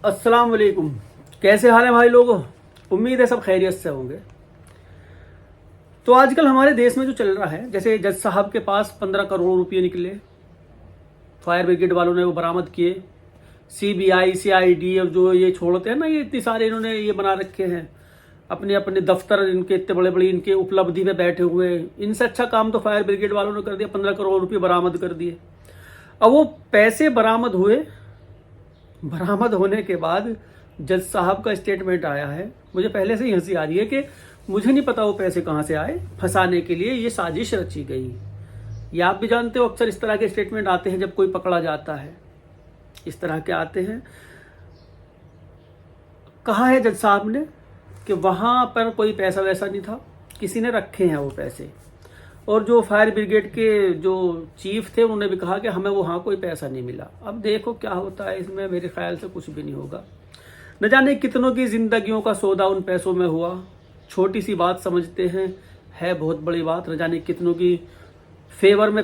अस्सलाम वालेकुम। कैसे हाल है भाई लोगों? उम्मीद है सब खैरियत से होंगे। तो आजकल हमारे देश में जो चल रहा है, जैसे जज साहब के पास 15 करोड़ रुपए निकले, फायर ब्रिगेड वालों ने वो बरामद किए। सीबीआई सीआईडी और जो ये छोड़ते हैं ना, ये इतनी सारे इन्होंने ये बना रखे हैं, अपने अपने दफ्तर इनके इतने बड़े बड़े, इनके उपलब्धि में बैठे हुए हैं। इनसे अच्छा काम तो फायर ब्रिगेड वालों ने कर दिया, 15 करोड़ रुपये बरामद कर दिए। अब वो पैसे बरामद हुए, बरामद होने के बाद जज साहब का स्टेटमेंट आया है। मुझे पहले से ही हंसी आ रही है कि मुझे नहीं पता वो पैसे कहाँ से आए, फंसाने के लिए ये साजिश रची गई। ये आप भी जानते हो, अक्सर इस तरह के स्टेटमेंट आते हैं जब कोई पकड़ा जाता है, इस तरह के आते हैं। कहा है जज साहब ने कि वहाँ पर कोई पैसा वैसा नहीं था, किसी ने रखे हैं वो पैसे। और जो फायर ब्रिगेड के जो चीफ थे उन्होंने भी कहा कि हमें वहाँ कोई पैसा नहीं मिला। अब देखो क्या होता है इसमें, मेरे ख्याल से कुछ भी नहीं होगा। न जाने कितनों की जिंदगियों का सौदा उन पैसों में हुआ। छोटी सी बात समझते हैं, है बहुत बड़ी बात। न जाने कितनों की फेवर में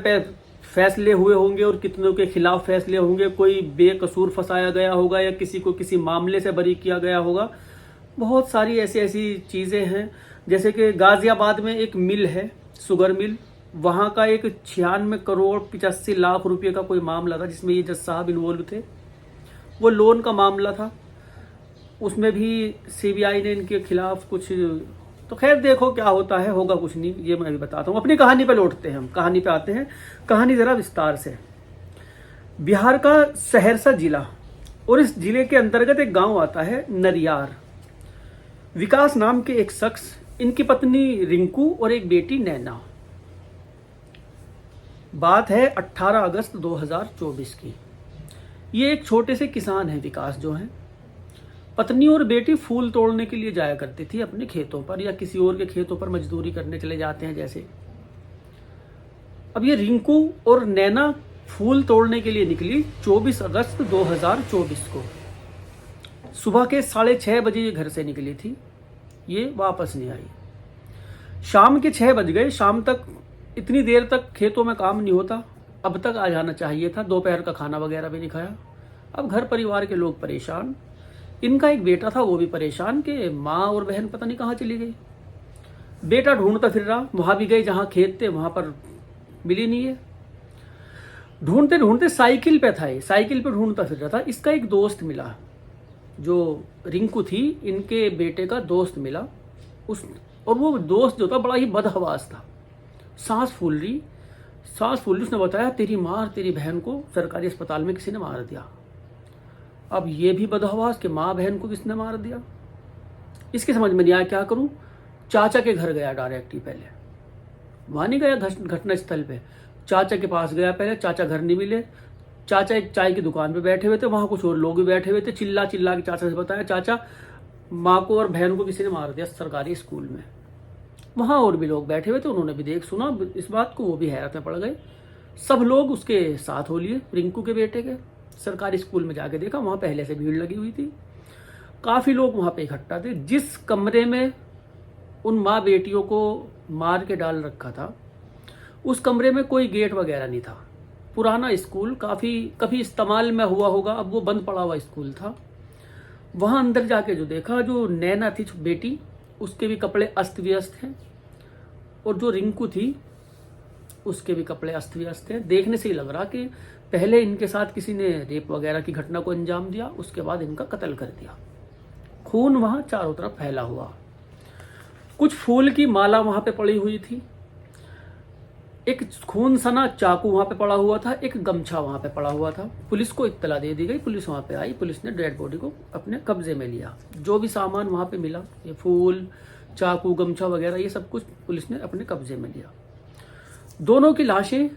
फैसले हुए होंगे और कितनों के खिलाफ फैसले होंगे। कोई बेकसूर फंसाया गया होगा या किसी को किसी मामले से बरी किया गया होगा। बहुत सारी ऐसी ऐसी चीज़ें हैं। जैसे कि गाजियाबाद में एक मिल है, शुगर मिल, वहाँ का एक 96 करोड़ 85 लाख रुपए का कोई मामला था जिसमें ये जज साहब इन्वॉल्व थे। वो लोन का मामला था, उसमें भी सीबीआई ने इनके खिलाफ कुछ, तो खैर देखो क्या होता है, होगा कुछ नहीं, ये मैं भी बताता हूँ। अपनी कहानी पे लौटते हैं, हम कहानी पे आते हैं। कहानी जरा विस्तार से। बिहार का सहरसा जिला और इस जिले के अंतर्गत एक गांव आता है नरियार। विकास नाम के एक शख्स, इनकी पत्नी रिंकू और एक बेटी नैना। बात है 18 अगस्त 2024 की। ये एक छोटे से किसान हैं विकास जो हैं। पत्नी और बेटी फूल तोड़ने के लिए जाया करती थी अपने खेतों पर, या किसी और के खेतों पर मजदूरी करने चले जाते हैं जैसे। अब ये रिंकू और नैना फूल तोड़ने के लिए निकली 24 अगस्त 2024 को। सुबह के 6:30 बजे ये घर से निकली थी, ये वापस नहीं आई। शाम के 6 बज गए। शाम तक, इतनी देर तक खेतों में काम नहीं होता, अब तक आ जाना चाहिए था। दोपहर का खाना वगैरह भी नहीं खाया। अब घर परिवार के लोग परेशान। इनका एक बेटा था, वो भी परेशान कि माँ और बहन पता नहीं कहाँ चली गई। बेटा ढूंढता फिर रहा, वहां भी गए जहां खेत थे, वहां पर मिली नहीं है। ढूंढते ढूंढते साइकिल पे था, ये साइकिल पे ढूंढता फिर रहा था। इसका एक दोस्त मिला, जो रिंकू थी, इनके बेटे का दोस्त मिला। और वो दोस्त जो था बड़ा ही बदहवास था, सांस फूल रही। उसने बताया तेरी माँ और तेरी बहन को सरकारी अस्पताल में किसी ने मार दिया। अब ये भी बदहवास कि माँ बहन को किसने मार दिया। इसके समझ में नहीं आया क्या करूं। चाचा के घर गया डायरेक्ट ही, पहले वहां नहीं गया घटना स्थल पे, चाचा के पास गया पहले। चाचा घर नहीं मिले। चाचा एक चाय की दुकान पे बैठे हुए थे, वहां कुछ और लोग भी बैठे हुए थे। चिल्ला चिल्ला के चाचा से बताया चाचा माँ को और बहन को किसी ने मार दिया सरकारी स्कूल में। वहां और भी लोग बैठे हुए थे, उन्होंने भी देख सुना इस बात को, वो भी हैरत में पड़ गए। सब लोग उसके साथ हो लिए, रिंकू के बेटे के। सरकारी स्कूल में जाके देखा, वहां पहले से भीड़ लगी हुई थी, काफी लोग वहां पे इकट्ठा थे। जिस कमरे में उन माँ बेटियों को मार के डाल रखा था, उस कमरे में कोई गेट वगैरह नहीं था। पुराना स्कूल, कभी इस्तेमाल में हुआ होगा, अब वो बंद पड़ा हुआ स्कूल था। वहां अंदर जाके जो देखा, जो नैना थी बेटी, उसके भी कपड़े अस्त व्यस्त हैं, और जो रिंकू थी उसके भी कपड़े अस्त व्यस्त हैं। देखने से ही लग रहा कि पहले इनके साथ किसी ने रेप वगैरह की घटना को अंजाम दिया, उसके बाद इनका कत्ल कर दिया। खून वहां चारों तरफ फैला हुआ। कुछ फूल की माला वहां पे पड़ी हुई थी, एक खून सना चाकू वहां पे पड़ा हुआ था, एक गमछा वहां पे पड़ा हुआ था। पुलिस को इत्तला दे दी गई, पुलिस वहां पे आई। पुलिस ने डेड बॉडी को अपने कब्जे में लिया। जो भी सामान वहां पे मिला, ये फूल, चाकू, गमछा वगैरह, ये सब कुछ पुलिस ने अपने कब्जे में लिया। दोनों की लाशें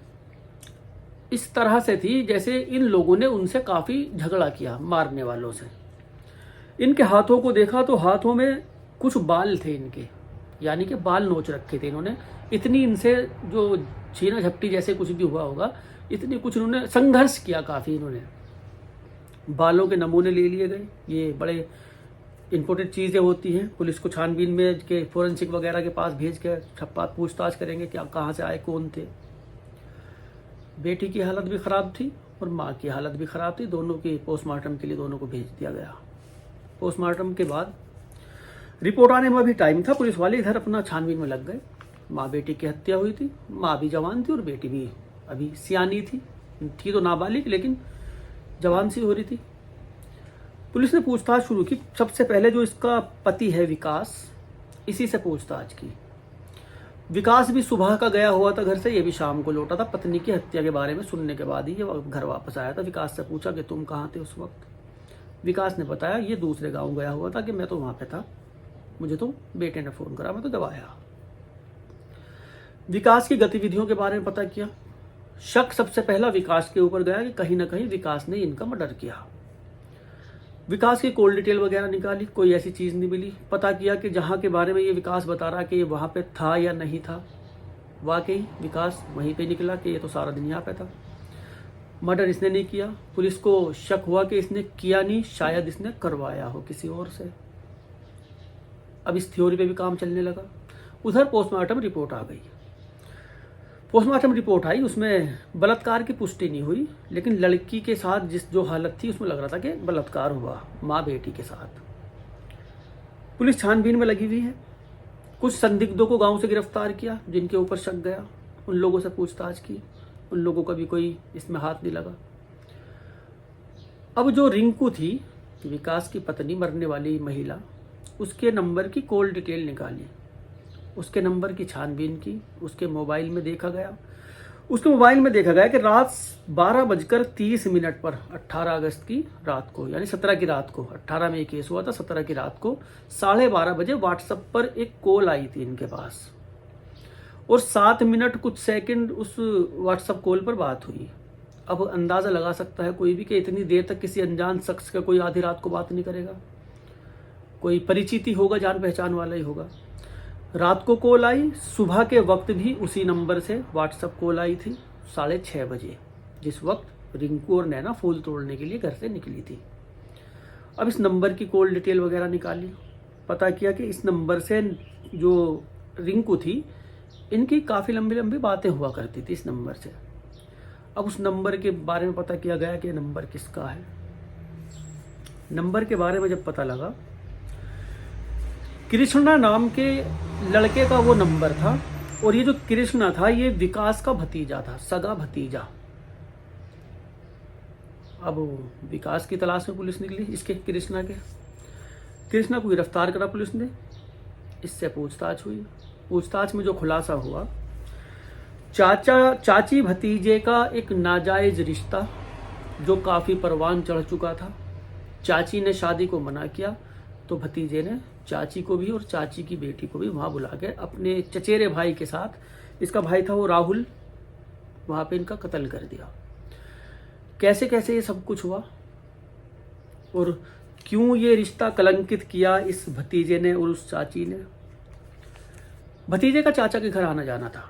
इस तरह से थी जैसे इन लोगों ने उनसे काफी झगड़ा किया, मारने वालों से। इनके हाथों को देखा तो हाथों में कुछ बाल थे इनके, यानी कि बाल नोच रखे थे इन्होंने। इतनी इनसे जो छीना झपटी जैसे कुछ भी हुआ होगा, इतनी कुछ इन्होंने संघर्ष किया काफी। इन्होंने बालों के नमूने ले लिए गए। ये बड़े इंपॉर्टेंट चीजें होती हैं। पुलिस को छानबीन में के फोरेंसिक वगैरह के पास भेज के छप्पा पूछताछ करेंगे कि कहाँ से आए, कौन थे। बेटी की हालत भी खराब थी और माँ की हालत भी खराब थी। दोनों की पोस्टमार्टम के लिए दोनों को भेज दिया गया। पोस्टमार्टम के बाद रिपोर्ट आने में अभी टाइम था। पुलिस वाले इधर अपना छानबीन में लग गए। माँ बेटी की हत्या हुई थी। माँ भी जवान थी और बेटी भी अभी सियानी थी तो नाबालिग, लेकिन जवान सी हो रही थी। पुलिस ने पूछताछ शुरू की। सबसे पहले जो इसका पति है विकास, इसी से पूछताछ की। विकास भी सुबह का गया हुआ था घर से, ये भी शाम को लौटा था। पत्नी की हत्या के बारे में सुनने के बाद ही ये घर वापस आया था। विकास से पूछा कि तुम कहाँ थे उस वक्त। विकास ने बताया ये दूसरे गांव गया हुआ था, कि मैं तो वहां पे था, मुझे तो बेटे ने फोन करा, मैं तो जब आया। विकास की गतिविधियों के बारे में पता किया। शक सबसे पहला विकास के ऊपर गया कि कहीं ना कहीं विकास ने इनका मर्डर किया। विकास की कॉल डिटेल वगैरह निकाली, कोई ऐसी चीज नहीं मिली। पता किया कि जहां के बारे में ये विकास बता रहा कि ये वहां पे था या नहीं था, वाकई विकास वहीं पे निकला कि ये तो सारा दिन यहाँ पे था। मर्डर इसने नहीं किया। पुलिस को शक हुआ कि इसने किया नहीं, शायद इसने करवाया हो किसी और से। अब इस थ्योरी पे भी काम चलने लगा। उधर पोस्टमार्टम रिपोर्ट आ गई। पोस्टमार्टम रिपोर्ट आई, उसमें बलात्कार की पुष्टि नहीं हुई, लेकिन लड़की के साथ जो हालत थी उसमें लग रहा था कि बलात्कार हुआ माँ बेटी के साथ। पुलिस छानबीन में लगी हुई है। कुछ संदिग्धों को गांव से गिरफ्तार किया जिनके ऊपर शक गया। उन लोगों से पूछताछ की, उन लोगों का भी कोई इसमें हाथ नहीं लगा। अब जो रिंकू थी, विकास की पत्नी, मरने वाली महिला, उसके नंबर की कॉल डिटेल निकाली, उसके नंबर की छानबीन की। उसके मोबाइल में देखा गया कि रात 12:30 पर 18 अगस्त की रात को, यानी 17 की रात को, 18 में ये केस हुआ था, 17 की रात को 12:30 बजे व्हाट्सएप पर एक कॉल आई थी इनके पास, और 7 मिनट कुछ सेकंड उस व्हाट्सएप कॉल पर बात हुई। अब अंदाजा लगा सकता है कोई भी कि इतनी देर तक किसी अनजान शख्स का कोई आधी रात को बात नहीं करेगा। कोई परिचित ही होगा, जान पहचान वाला ही होगा। रात को कॉल आई, सुबह के वक्त भी उसी नंबर से व्हाट्सएप कॉल आई थी 6:30 बजे, जिस वक्त रिंकू और नैना फूल तोड़ने के लिए घर से निकली थी। अब इस नंबर की कॉल डिटेल वगैरह निकाली। पता किया कि इस नंबर से जो रिंकू थी, इनकी काफ़ी लंबी लंबी बातें हुआ करती थी इस नंबर से। अब उस नंबर के बारे में पता किया गया कि नंबर किसका है। नंबर के बारे में जब पता लगा, कृष्णा नाम के लड़के का वो नंबर था, और ये जो कृष्णा था ये विकास का भतीजा था, सगा भतीजा। अब विकास की तलाश में पुलिस निकली इसके, कृष्णा को गिरफ्तार करा पुलिस ने। इससे पूछताछ हुई। पूछताछ में जो खुलासा हुआ, चाची भतीजे का एक नाजायज रिश्ता जो काफी परवान चढ़ चुका था। चाची ने शादी को मना किया तो भतीजे ने चाची को भी और चाची की बेटी को भी वहां बुला के अपने चचेरे भाई के साथ, इसका भाई था वो राहुल, वहां पे इनका कत्ल कर दिया। कैसे कैसे ये सब कुछ हुआ और क्यों ये रिश्ता कलंकित किया इस भतीजे ने और उस चाची ने। भतीजे का चाचा के घर आना जाना था।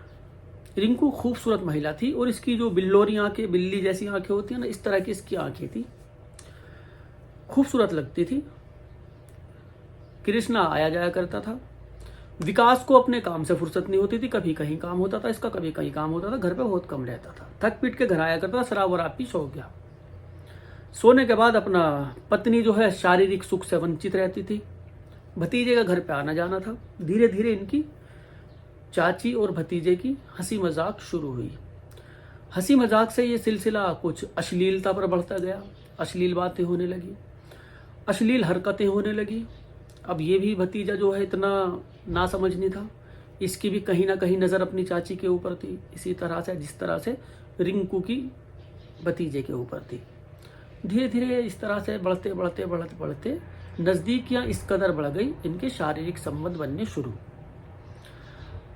रिंकू खूबसूरत महिला थी और इसकी जो बिल्लोरी आंखें, बिल्ली जैसी आंखें होती है ना, इस तरह की इसकी आंखें थी, खूबसूरत लगती थी। कृष्णा आया जाया करता था। विकास को अपने काम से फुर्सत नहीं होती थी, कभी कहीं काम होता था इसका, कभी कहीं काम होता था, घर पे बहुत कम रहता था। थक पीट के घर आया करता था, शराब वराब पी सो गया। सोने के बाद अपना पत्नी जो है शारीरिक सुख से वंचित रहती थी। भतीजे का घर पे आना जाना था। धीरे धीरे इनकी चाची और भतीजे की हंसी मजाक शुरू हुई। हंसी मजाक से ये सिलसिला कुछ अश्लीलता पर बढ़ता गया। अश्लील बातें होने लगी, अश्लील हरकतें होने लगी। अब ये भी भतीजा जो है इतना ना समझ नहीं था, इसकी भी कहीं ना कहीं नज़र अपनी चाची के ऊपर थी, इसी तरह से जिस तरह से रिंकू की भतीजे के ऊपर थी। धीरे धीरे इस तरह से बढ़ते बढ़ते बढ़ते बढ़ते नज़दीकियाँ इस कदर बढ़ गई, इनके शारीरिक संबंध बनने शुरू।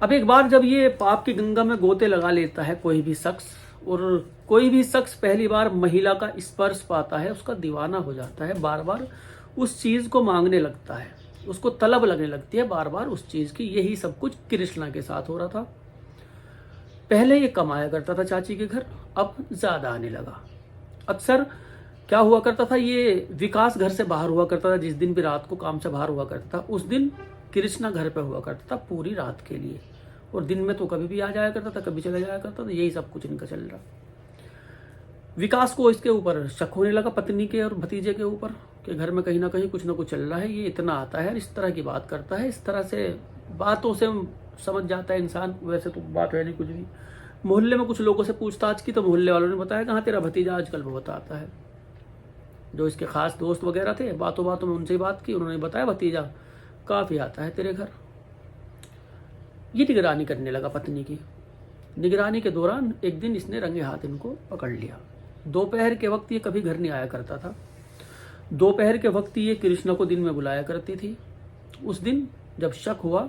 अब एक बार जब ये पाप की गंगा में गोते लगा लेता है कोई भी शख्स, और कोई भी शख्स पहली बार महिला का स्पर्श पाता है, उसका दीवाना हो जाता है, बार बार उस चीज़ को मांगने लगता है, उसको तलब लगने लगती है बार बार उस चीज़ की। यही सब कुछ कृष्णा के साथ हो रहा था। पहले ये कमाया करता था चाची के घर, अब ज़्यादा आने लगा। अक्सर क्या हुआ करता था, ये विकास घर से बाहर हुआ करता था, जिस दिन भी रात को काम से बाहर हुआ करता था, उस दिन कृष्णा घर पे हुआ करता था पूरी रात के लिए, और दिन में तो कभी भी आ जाया करता था, कभी चला जाया करता था। यही सब कुछ इनका चल रहा। विकास को इसके ऊपर शक होने लगा, पत्नी के और भतीजे के ऊपर, कि घर में कहीं ना कहीं कुछ ना कुछ चल रहा है, ये इतना आता है, इस तरह की बात करता है, इस तरह से बातों से समझ जाता है इंसान। वैसे तो बात है नहीं कुछ भी। मोहल्ले में कुछ लोगों से पूछताछ की तो मोहल्ले वालों ने बताया कहाँ तेरा भतीजा आजकल बहुत आता है। जो इसके खास दोस्त वगैरह थे, बातों बातों में उनसे ही बात की, उन्होंने बताया भतीजा काफ़ी आता है तेरे घर। ये निगरानी करने लगा पत्नी की। निगरानी के दौरान एक दिन इसने रंगे हाथ इनको पकड़ लिया। दोपहर के वक्त ये कभी घर नहीं आया करता था। दोपहर के वक्त ये कृष्णा को दिन में बुलाया करती थी। उस दिन जब शक हुआ,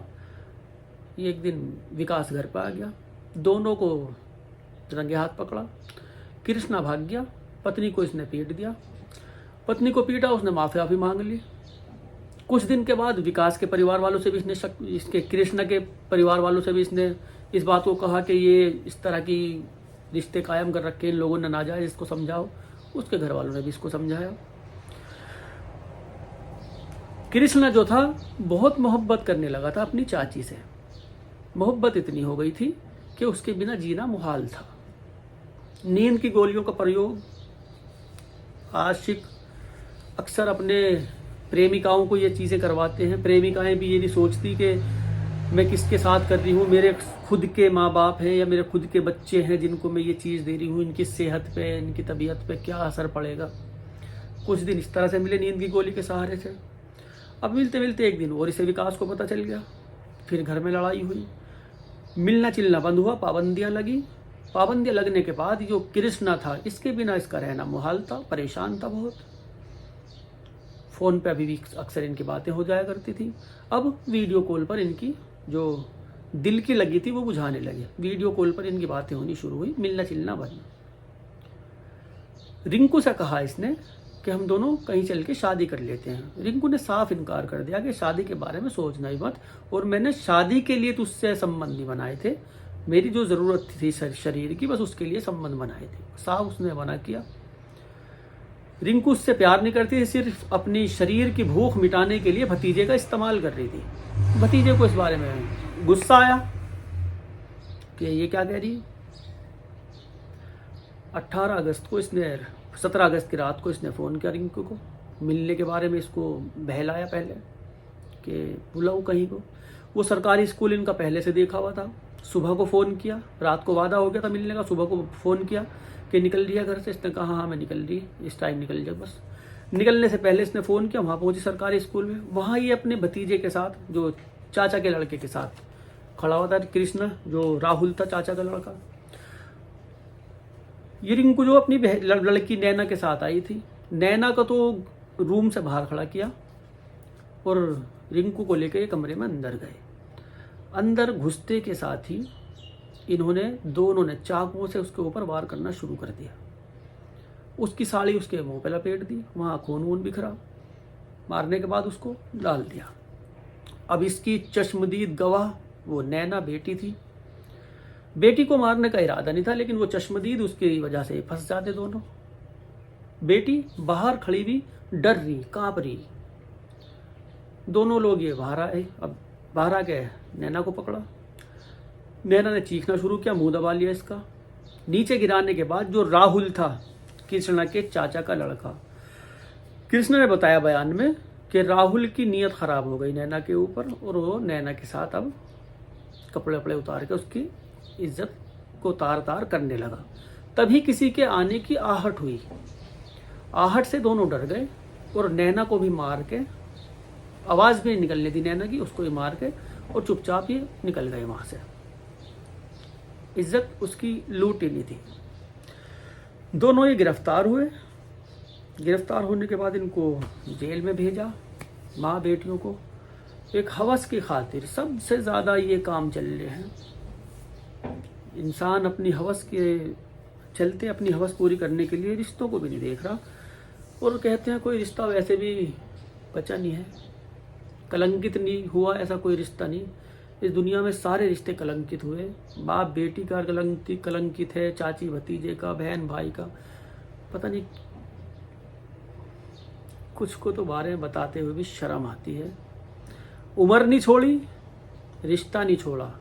ये एक दिन विकास घर पर आ गया, दोनों को रंगे हाथ पकड़ा। कृष्णा भाग गया, पत्नी को इसने पीट दिया। पत्नी को पीटा, उसने माफिया भी मांग ली। कुछ दिन के बाद विकास के परिवार वालों से भी इसने शक, इसके कृष्णा के परिवार वालों से भी इसने इस बात को कहा कि ये इस तरह की रिश्ते कायम कर रखे इन लोगों ने, नाजायज, इसको समझाओ। उसके घर वालों ने भी इसको समझाया। कृष्णा जो था बहुत मोहब्बत करने लगा था अपनी चाची से। मोहब्बत इतनी हो गई थी कि उसके बिना जीना मुहाल था। नींद की गोलियों का प्रयोग आशिक अक्सर अपने प्रेमिकाओं को ये चीज़ें करवाते हैं। प्रेमिकाएं भी ये नहीं सोचती कि मैं किसके साथ कर रही हूँ, मेरे खुद के माँ बाप हैं या मेरे खुद के बच्चे हैं जिनको मैं ये चीज़ दे रही हूँ, इनकी सेहत पे, इनकी तबीयत पे क्या असर पड़ेगा। कुछ दिन इस तरह से मिले नींद की गोली के सहारे से। अब मिलते मिलते एक दिन और इसे विकास को पता चल गया। फिर घर में लड़ाई हुई, मिलना चिलना बंद हुआ, पाबंदियाँ लगी। पाबंदियाँ लगने के बाद जो कृष्णा था, इसके बिना इसका रहना मुहाल था, परेशान था बहुत। फ़ोन पे अभी भी अक्सर इनकी बातें हो जाया करती थी। अब वीडियो कॉल पर इनकी जो दिल की लगी थी वो बुझाने लगे। वीडियो कॉल पर इनकी बातें होनी शुरू हुई, मिलना चिलना बंद। रिंकू से कहा इसने कि हम दोनों कहीं चल के शादी कर लेते हैं। रिंकू ने साफ इनकार कर दिया कि शादी के बारे में सोचना ही मत, और मैंने शादी के लिए तुझसे संबंध नहीं बनाए थे, मेरी जो ज़रूरत थी शरीर की, बस उसके लिए संबंध बनाए थे। साफ उसने मना किया। रिंकू उससे प्यार नहीं करती थी, सिर्फ अपनी शरीर की भूख मिटाने के लिए भतीजे का इस्तेमाल कर रही थी। भतीजे को इस बारे में गुस्सा आया कि ये क्या कह रही है। 17 अगस्त की रात को इसने फ़ोन किया रिंकू को, मिलने के बारे में इसको बहलाया पहले कि बुलाऊं कहीं को। वो सरकारी स्कूल इनका पहले से देखा हुआ था। सुबह को फ़ोन किया, रात को वादा हो गया था मिलने का, सुबह को फ़ोन किया कि निकल रही है घर से। इसने कहा हाँ मैं निकल रही, इस टाइम निकल जाए बस। निकलने से पहले इसने फ़ोन किया, वहाँ पहुँची सरकारी स्कूल में। वहाँ ये अपने भतीजे के साथ, जो चाचा के लड़के के साथ खड़ा हुआ था कृष्णा, जो राहुल था चाचा का लड़का। ये रिंकू जो अपनी लड़की नैना के साथ आई थी, नैना को तो रूम से बाहर खड़ा किया और रिंकू को लेकर कमरे में अंदर गए। अंदर घुसते के साथ ही दोनों ने चाकुओं से उसके ऊपर वार करना शुरू कर दिया। उसकी साड़ी उसके मुंह पे लपेट दी, वहाँ खून वून बिखरा। मारने के बाद उसको डाल दिया। अब इसकी चश्मदीद गवाह वो नैना बेटी थी। बेटी को मारने का इरादा नहीं था, लेकिन वो चश्मदीद उसकी वजह से फंस जाते दोनों। बेटी बाहर खड़ी हुई, डर रही, कांप रही। दोनों लोग ये बाहर आए। अब बाहर आके नैना को पकड़ा। नैना ने चीखना शुरू किया, मुंह दबा लिया इसका। नीचे गिराने के बाद जो राहुल था, कृष्णा के चाचा का लड़का, कृष्णा ने बताया बयान में कि राहुल की नीयत खराब हो गई नैना के ऊपर, और वो नैना के साथ अब कपड़े वपड़े उतार के उसकी इज्जत को तार तार करने लगा। तभी किसी के आने की आहट हुई। आहट से दोनों डर गए और नैना को भी मार के, आवाज़ भी निकलने दी नैना की, उसको भी मार के और चुपचाप ये निकल गए वहाँ से। इज्जत उसकी लूट ही नहीं थी। दोनों ये गिरफ्तार हुए। गिरफ्तार होने के बाद इनको जेल में भेजा। माँ बेटियों को एक हवस की खातिर, सबसे ज़्यादा ये काम चल रहे हैं। इंसान अपनी हवस के चलते, अपनी हवस पूरी करने के लिए रिश्तों को भी नहीं देख रहा, और कहते हैं कोई रिश्ता वैसे भी बचा नहीं है, कलंकित नहीं हुआ, ऐसा कोई रिश्ता नहीं। इस दुनिया में सारे रिश्ते कलंकित हुए। बाप बेटी का कलंकित है, चाची भतीजे का, बहन भाई का, पता नहीं। कुछ को तो बारे में बताते हुए भी शर्म आती है। उम्र नहीं छोड़ी, रिश्ता नहीं छोड़ा।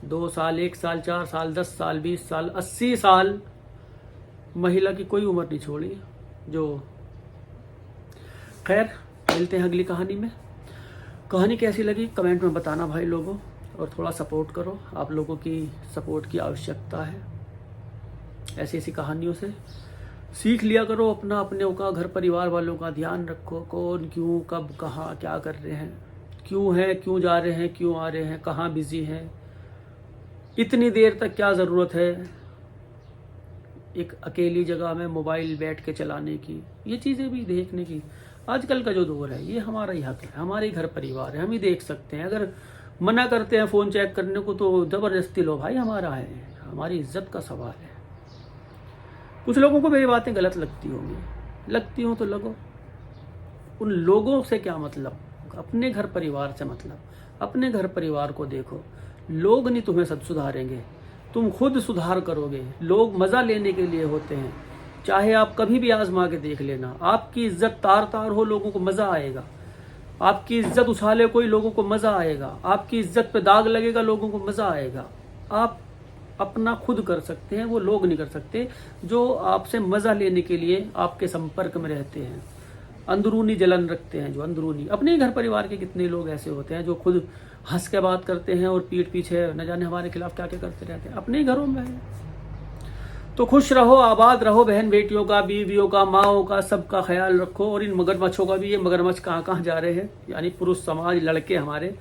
2 साल, 1 साल, 4 साल, 10 साल, 20 साल, 80 साल, महिला की कोई उम्र नहीं छोड़ी। जो खैर, मिलते हैं अगली कहानी में। कहानी कैसी लगी कमेंट में बताना भाई लोगों, और थोड़ा सपोर्ट करो, आप लोगों की सपोर्ट की आवश्यकता है। ऐसी ऐसी कहानियों से सीख लिया करो, अपना अपने का घर परिवार वालों का ध्यान रखो, कौन क्यों कब कहाँ क्या कर रहे हैं, क्यों हैं, क्यों जा रहे हैं, क्यों आ रहे हैं, कहाँ बिजी हैं, इतनी देर तक क्या ज़रूरत है एक अकेली जगह में मोबाइल बैठ के चलाने की, ये चीज़ें भी देखने की। आजकल का जो दौर है ये हमारा ही हक है, हमारे घर परिवार है, हम ही देख सकते हैं। अगर मना करते हैं फ़ोन चेक करने को तो ज़बरदस्ती लो भाई, हमारा है, हमारी इज्जत का सवाल है। कुछ लोगों को मेरी बातें गलत लगती होंगी, लगती हो तो लगो, उन लोगों से क्या मतलब, अपने घर परिवार से मतलब। अपने घर परिवार को देखो, लोग नहीं तुम्हें सुधारेंगे, तुम खुद सुधार करोगे। लोग मज़ा लेने के लिए होते हैं, चाहे आप कभी भी आजमा के देख लेना। आपकी इज्जत तार तार हो, लोगों को मज़ा आएगा। आपकी इज्जत उछाले कोई, लोगों को मज़ा आएगा। आपकी इज्जत पे दाग लगेगा, लोगों को मज़ा आएगा। आप अपना खुद कर सकते हैं, वो लोग नहीं कर सकते जो आपसे मज़ा लेने के लिए आपके संपर्क में रहते हैं, अंदरूनी जलन रखते हैं। जो अंदरूनी, अपने ही घर परिवार के कितने लोग ऐसे होते हैं जो खुद हंस के बात करते हैं और पीठ पीछे न जाने हमारे खिलाफ क्या क्या करते रहते हैं, अपने ही घरों में है। तो खुश रहो, आबाद रहो, बहन बेटियों का, बीवियों का, माओं का, सबका ख्याल रखो। और इन मगरमच्छों का भी, ये मगरमच्छ कहाँ कहाँ जा रहे हैं, यानी पुरुष समाज, लड़के हमारे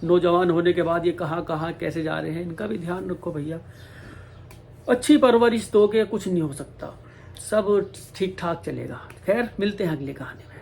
नौजवान होने के बाद ये कहाँ कहाँ कैसे जा रहे हैं, इनका भी ध्यान रखो भैया। अच्छी परवरिश दोगे कुछ नहीं हो सकता, सब ठीक ठाक चलेगा। खैर, मिलते हैं अगली कहानी में।